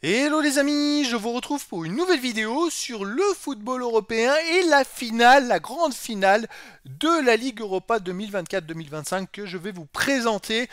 Hello les amis, je vous retrouve pour une nouvelle vidéo sur le football européen et la finale, la grande finale de la Ligue Europa 2024-2025 que je vais vous présenter.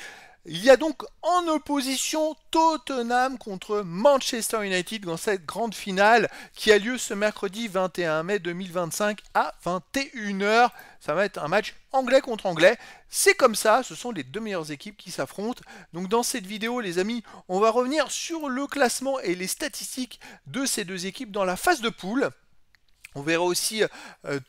Il y a donc en opposition Tottenham contre Manchester United dans cette grande finale qui a lieu ce mercredi 21 mai 2025 à 21 h. Ça va être un match anglais contre anglais. C'est comme ça, ce sont les deux meilleures équipes qui s'affrontent. Donc dans cette vidéo, les amis, on va revenir sur le classement et les statistiques de ces deux équipes dans la phase de poule. On verra aussi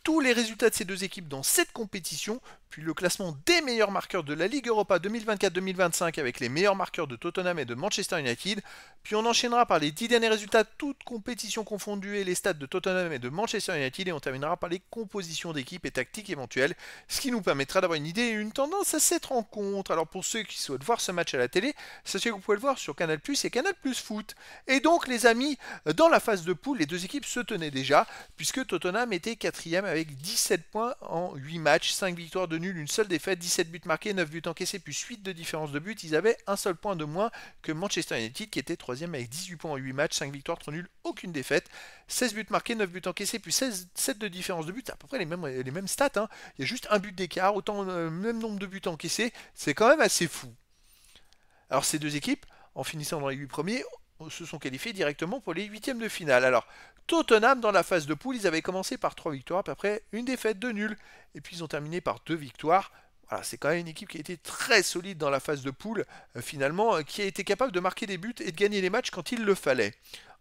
tous les résultats de ces deux équipes dans cette compétition, puis le classement des meilleurs marqueurs de la Ligue Europa 2024-2025 avec les meilleurs marqueurs de Tottenham et de Manchester United. Puis on enchaînera par les 10 derniers résultats, toutes compétitions confondues et les stats de Tottenham et de Manchester United. Et on terminera par les compositions d'équipes et tactiques éventuelles, ce qui nous permettra d'avoir une idée et une tendance à cette rencontre. Alors pour ceux qui souhaitent voir ce match à la télé, sachez que vous pouvez le voir sur Canal+ et Canal+ Foot. Et donc les amis, dans la phase de poule, les deux équipes se tenaient déjà, puisque Tottenham était 4ème avec 17 points en 8 matchs, 5 victoires de nul, une seule défaite, 17 buts marqués, 9 buts encaissés, plus 8 de différence de but. Ils avaient un seul point de moins que Manchester United qui était 3ème avec 18 points en 8 matchs, 5 victoires, 3 nuls, aucune défaite, 16 buts marqués, 9 buts encaissés, plus 7 de différence de but, c'est à peu près les mêmes stats. Hein. Il y a juste un but d'écart, autant même nombre de buts encaissés, c'est quand même assez fou. Alors ces deux équipes, en finissant dans les 8 premiers, se sont qualifiés directement pour les huitièmes de finale. Alors, Tottenham, dans la phase de poule, ils avaient commencé par 3 victoires, puis après une défaite, 2 nuls, et puis ils ont terminé par 2 victoires. Voilà, c'est quand même une équipe qui a été très solide dans la phase de poule, finalement, qui a été capable de marquer des buts et de gagner les matchs quand il le fallait.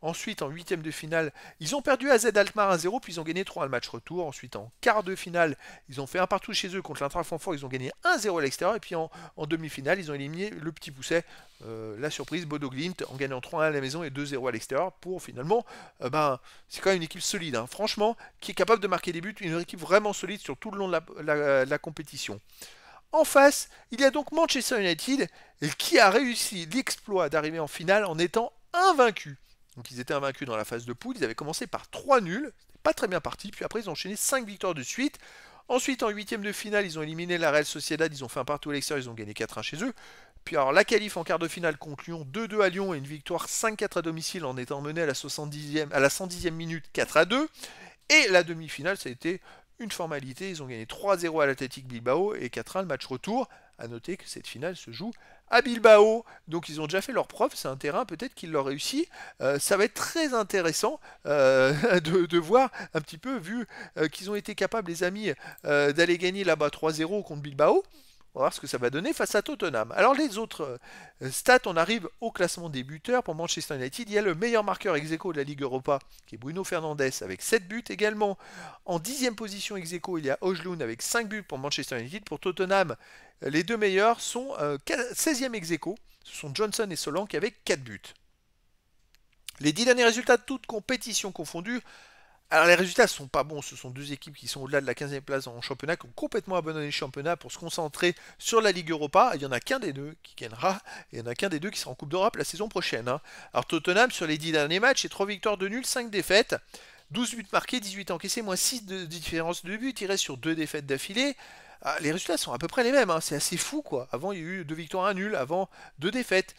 Ensuite, en huitième de finale, ils ont perdu à Z Alkmaar 1-0, puis ils ont gagné 3 le match retour. Ensuite, en quart de finale, ils ont fait un partout chez eux contre l'Eintracht Francfort, ils ont gagné 1-0 à l'extérieur. Et puis en demi-finale, ils ont éliminé le petit pousset, la surprise, Bodo Glimt, en gagnant 3-1 à la maison et 2-0 à l'extérieur. Pour finalement, c'est quand même une équipe solide, hein, franchement, qui est capable de marquer des buts, une équipe vraiment solide sur tout le long de la compétition. En face, il y a donc Manchester United qui a réussi l'exploit d'arriver en finale en étant invaincu. Donc ils étaient invaincus dans la phase de poule, ils avaient commencé par 3 nuls, c'était pas très bien parti, puis après ils ont enchaîné 5 victoires de suite. Ensuite, en huitième de finale, ils ont éliminé la Real Sociedad, ils ont fait un partout à l'extérieur, ils ont gagné 4-1 chez eux. Puis alors la qualif en quart de finale contre Lyon, 2-2 à Lyon et une victoire 5-4 à domicile en étant mené à la 110e minute 4-2. Et la demi-finale, ça a été une formalité, ils ont gagné 3-0 à l'Athletic Bilbao et 4-1 le match retour. A noter que cette finale se joue à Bilbao, donc ils ont déjà fait leur preuve, c'est un terrain peut-être qu'ils l'ont réussi. Ça va être très intéressant de voir un petit peu, vu qu'ils ont été capables, les amis, d'aller gagner là-bas 3-0 contre Bilbao. On va voir ce que ça va donner face à Tottenham. Alors les autres stats, on arrive au classement des buteurs. Pour Manchester United, il y a le meilleur marqueur ex-aequo de la Ligue Europa, qui est Bruno Fernandes avec 7 buts. Également, en 10e position ex-aequo, il y a Højlund avec 5 buts pour Manchester United. Pour Tottenham, les deux meilleurs sont 16e ex-aequo. Ce sont Johnson et Solanke avec 4 buts. Les 10 derniers résultats, toutes compétitions confondues. Alors les résultats ne sont pas bons, ce sont deux équipes qui sont au-delà de la 15e place en championnat, qui ont complètement abandonné le championnat pour se concentrer sur la Ligue Europa. Il n'y en a qu'un des deux qui gagnera, et il n'y en a qu'un des deux qui sera en Coupe d'Europe la saison prochaine. Hein. Alors Tottenham, sur les 10 derniers matchs, c'est 3 victoires de nul, 5 défaites, 12 buts marqués, 18 encaissés, moins 6 de différence de but, il reste sur 2 défaites d'affilée. Les résultats sont à peu près les mêmes, hein. C'est assez fou quoi. Avant il y a eu 2 victoires, 1 nul, avant 2 défaites.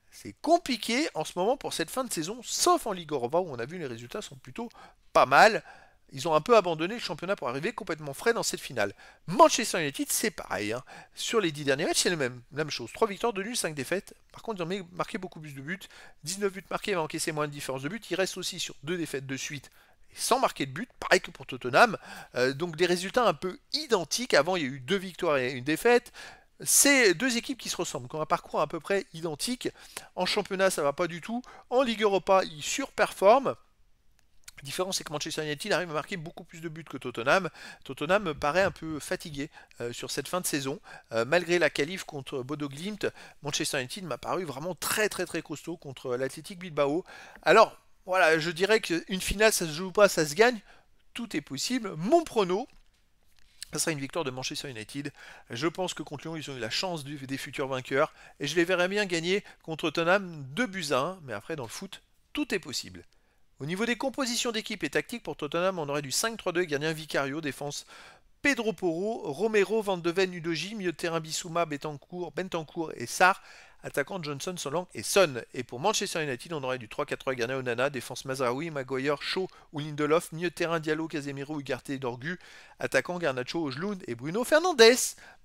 C'est compliqué en ce moment pour cette fin de saison, sauf en Ligue Europa où on a vu les résultats sont plutôt pas mal. Ils ont un peu abandonné le championnat pour arriver complètement frais dans cette finale. Manchester United, c'est pareil. Hein. Sur les 10 derniers matchs, c'est la même chose. 3 victoires, 2 nuls, 5 défaites. Par contre, ils ont marqué beaucoup plus de buts. 19 buts marqués, mais encaissé moins de différence de but. Ils restent aussi sur 2 défaites de suite sans marquer de but, pareil que pour Tottenham. Donc des résultats un peu identiques. Avant, il y a eu 2 victoires et une défaite. C'est deux équipes qui se ressemblent, qui ont un parcours à peu près identique. En championnat, ça va pas du tout. En Ligue Europa, ils surperforment. La différence, c'est que Manchester United arrive à marquer beaucoup plus de buts que Tottenham. Tottenham me paraît un peu fatigué sur cette fin de saison. Malgré la qualif contre Bodo Glimt, Manchester United m'a paru vraiment très costaud contre l'Athletic Bilbao. Alors, voilà, je dirais qu'une finale, ça se joue pas, ça se gagne. Tout est possible. Mon prono, ça sera une victoire de Manchester United. Je pense que contre Lyon, ils ont eu la chance des futurs vainqueurs. Et je les verrais bien gagner contre Tottenham 2 buts à 1. Mais après, dans le foot, tout est possible. Au niveau des compositions d'équipe et tactiques, pour Tottenham, on aurait du 5-3-2, gardien Vicario, défense Pedro Porro, Romero, Van de Ven, Udogie, milieu de terrain Bissouma, Bentancur et Sarr. attaquant Johnson, Solanke et Son. Et pour Manchester United, on aurait du 3-4-3 Garner Onana, défense Mazraoui, Maguire, Shaw ou Lindelof, milieu de terrain Diallo, Casemiro, Ugarte et Dorgu, attaquant Garnacho, Ojlund et Bruno Fernandes.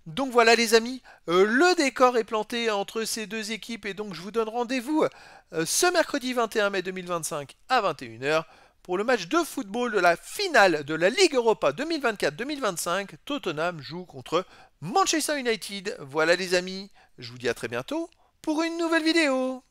Donc voilà les amis, le décor est planté entre ces deux équipes et donc je vous donne rendez-vous ce mercredi 21 mai 2025 à 21h pour le match de football de la finale de la Ligue Europa 2024-2025. Tottenham joue contre Manchester United. Voilà les amis, je vous dis à très bientôt pour une nouvelle vidéo.